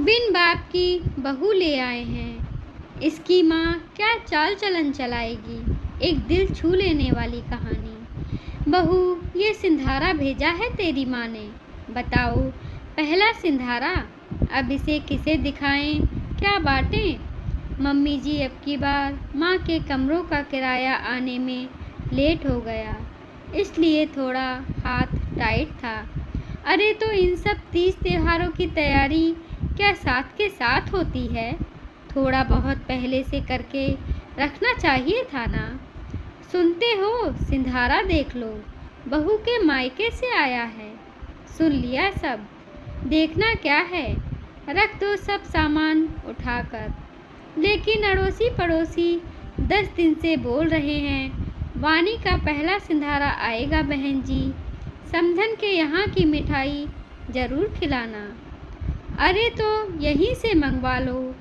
बिन बाप की बहू ले आए हैं, इसकी माँ क्या चाल चलन चलाएगी। एक दिल छू लेने वाली कहानी। बहू, ये सिंधारा भेजा है तेरी माँ ने। बताओ, पहला सिंधारा। अब इसे किसे दिखाएं, क्या बांटें। मम्मी जी, अब की बार माँ के कमरों का किराया आने में लेट हो गया, इसलिए थोड़ा हाथ टाइट था। अरे तो इन सब तीज त्योहारों की तैयारी क्या साथ के साथ होती है? थोड़ा बहुत पहले से करके रखना चाहिए था ना। सुनते हो, सिंधारा देख लो, बहू के मायके से आया है। सुन लिया सब? देखना क्या है, रख दो सब सामान उठाकर। लेकिन अड़ोसी पड़ोसी 10 दिन से बोल रहे हैं, वानी का पहला सिंधारा आएगा बहन जी, समधन के यहाँ की मिठाई ज़रूर खिलाना। अरे तो यहीं से मंगवा लो,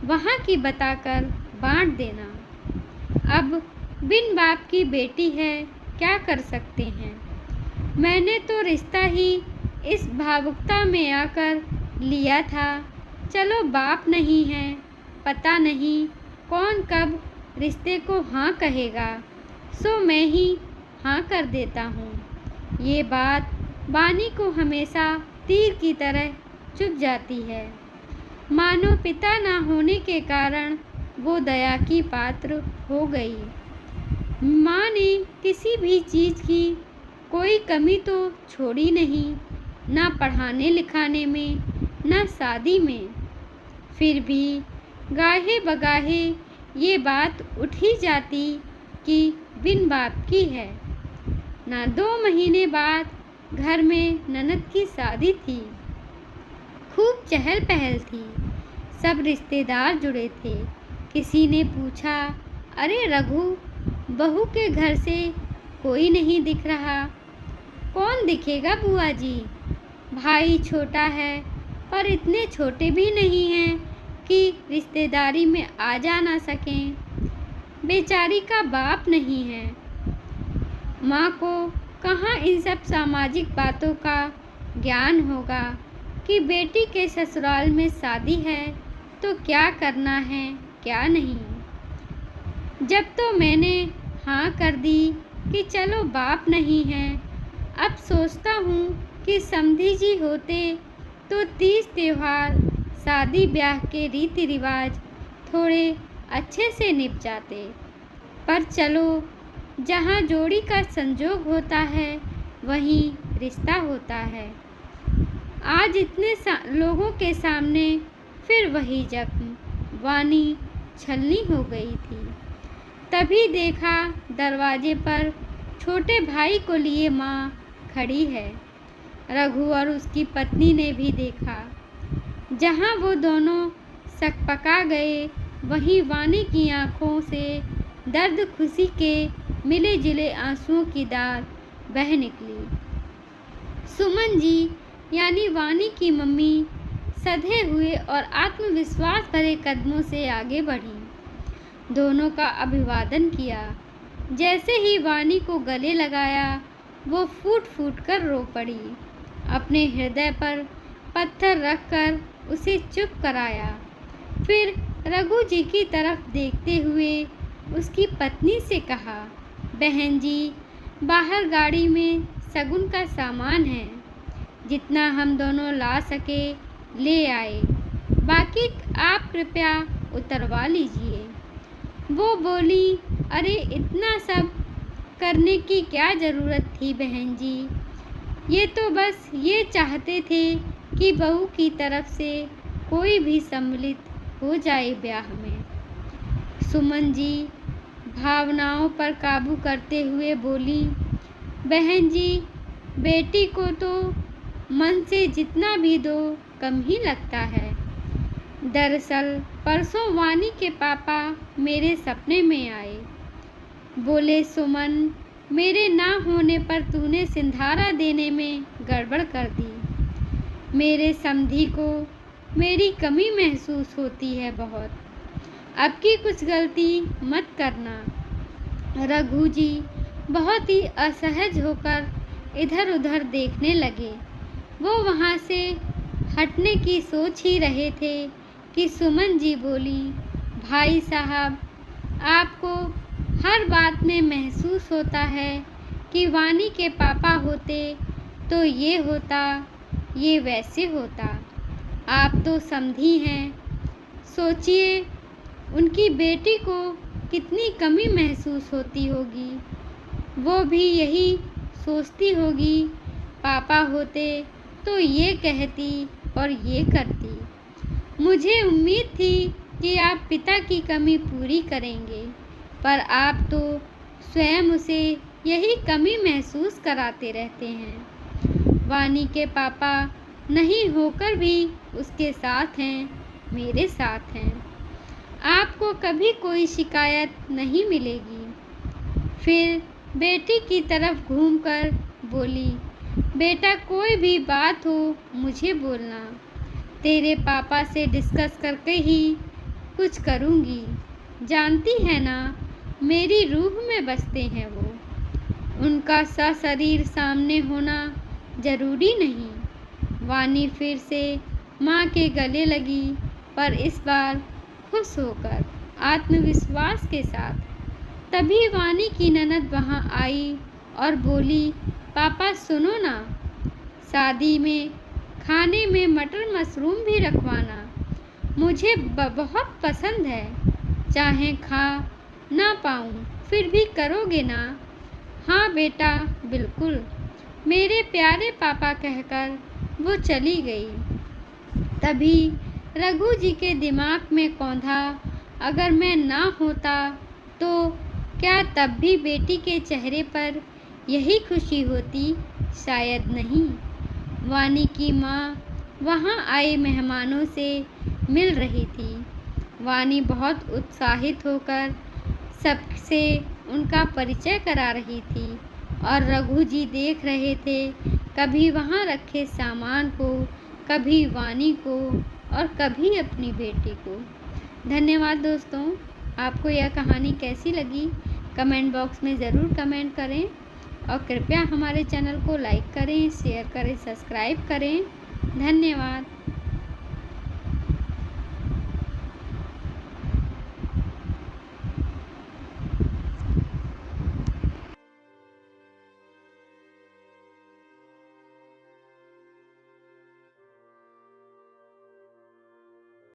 वहाँ की बताकर बांट देना। अब बिन बाप की बेटी है, क्या कर सकते हैं। मैंने तो रिश्ता ही इस भावुकता में आकर लिया था। चलो, बाप नहीं है, पता नहीं कौन कब रिश्ते को हाँ कहेगा, सो मैं ही हाँ कर देता हूँ। ये बात वानी को हमेशा तीर की तरह चुभ जाती है। मानो पिता ना होने के कारण वो दया की पात्र हो गई। माँ ने किसी भी चीज़ की कोई कमी तो छोड़ी नहीं, ना पढ़ाने लिखाने में, ना शादी में। फिर भी गाहे बगाहे ये बात उठ ही जाती कि बिन बाप की है। ना 2 महीने बाद घर में ननद की शादी थी। खूब चहल पहल थी, सब रिश्तेदार जुड़े थे। किसी ने पूछा, अरे रघु, बहू के घर से कोई नहीं दिख रहा। कौन दिखेगा बुआ जी, भाई छोटा है, पर इतने छोटे भी नहीं हैं कि रिश्तेदारी में आ जा ना सकें। बेचारी का बाप नहीं है। माँ को कहाँ इन सब सामाजिक बातों का ज्ञान होगा कि बेटी के ससुराल में शादी है तो क्या करना है क्या नहीं। जब तो मैंने हाँ कर दी कि चलो बाप नहीं है, अब सोचता हूँ कि समधी जी होते तो तीज त्योहार, शादी ब्याह के रीति रिवाज थोड़े अच्छे से निप जाते। पर चलो, जहाँ जोड़ी का संजोग होता है वहीं रिश्ता होता है। आज इतने लोगों के सामने फिर वही जख्म। वानी छलनी हो गई थी। तभी देखा दरवाजे पर छोटे भाई को लिए माँ खड़ी है। रघु और उसकी पत्नी ने भी देखा। जहाँ वो दोनों सकपका गए, वहीं वानी की आंखों से दर्द खुशी के मिले जुले आंसुओं की धार बह निकली। सुमन जी यानी वानी की मम्मी सधे हुए और आत्मविश्वास भरे कदमों से आगे बढ़ी। दोनों का अभिवादन किया। जैसे ही वानी को गले लगाया, वो फूट फूट कर रो पड़ी। अपने हृदय पर पत्थर रखकर उसे चुप कराया। फिर रघु जी की तरफ देखते हुए उसकी पत्नी से कहा, बहन जी, बाहर गाड़ी में शगुन का सामान है, जितना हम दोनों ला सके ले आए, बाकी आप कृपया उतरवा लीजिए। वो बोली, अरे इतना सब करने की क्या ज़रूरत थी बहन जी, ये तो बस ये चाहते थे कि बहू की तरफ से कोई भी सम्मिलित हो जाए ब्याह में। सुमन जी भावनाओं पर काबू करते हुए बोली, बहन जी, बेटी को तो मन से जितना भी दो कम ही लगता है। दरअसल परसों वानी के पापा मेरे सपने में आए। बोले, सुमन, मेरे ना होने पर तूने सिंधारा देने में गड़बड़ कर दी। मेरे समधी को मेरी कमी महसूस होती है बहुत। अब की कुछ गलती मत करना। रघु जी बहुत ही असहज होकर इधर उधर देखने लगे। वो वहाँ से हटने की सोच ही रहे थे कि सुमन जी बोली, भाई साहब, आपको हर बात में महसूस होता है कि वानी के पापा होते तो ये होता, ये वैसे होता। आप तो समझी हैं। सोचिए, उनकी बेटी को कितनी कमी महसूस होती होगी। वो भी यही सोचती होगी, पापा होते तो ये कहती और ये करती। मुझे उम्मीद थी कि आप पिता की कमी पूरी करेंगे, पर आप तो स्वयं उसे यही कमी महसूस कराते रहते हैं। वानी के पापा नहीं होकर भी उसके साथ हैं, मेरे साथ हैं। आपको कभी कोई शिकायत नहीं मिलेगी। फिर बेटी की तरफ घूमकर बोली, बेटा, कोई भी बात हो मुझे बोलना। तेरे पापा से डिस्कस करके ही कुछ करूँगी। जानती है ना, मेरी रूह में बसते हैं वो। उनका सशरीर सामने होना ज़रूरी नहीं। वानी फिर से माँ के गले लगी, पर इस बार खुश होकर, आत्मविश्वास के साथ। तभी वानी की ननद वहाँ आई और बोली, पापा सुनो ना, शादी में खाने में मटर मशरूम भी रखवाना। मुझे बहुत पसंद है। चाहे खा ना पाऊँ फिर भी करोगे ना? हाँ बेटा, बिल्कुल, मेरे प्यारे पापा कहकर वो चली गई। तभी रघु जी के दिमाग में कौंधा, अगर मैं ना होता तो क्या तब भी बेटी के चेहरे पर यही खुशी होती? शायद नहीं। वानी की माँ वहाँ आए मेहमानों से मिल रही थी। वानी बहुत उत्साहित होकर सबसे उनका परिचय करा रही थी और रघु जी देख रहे थे, कभी वहाँ रखे सामान को, कभी वानी को और कभी अपनी बेटी को। धन्यवाद दोस्तों। आपको यह कहानी कैसी लगी कमेंट बॉक्स में ज़रूर कमेंट करें और कृपया हमारे चैनल को लाइक करें, शेयर करें, सब्सक्राइब करें। धन्यवाद।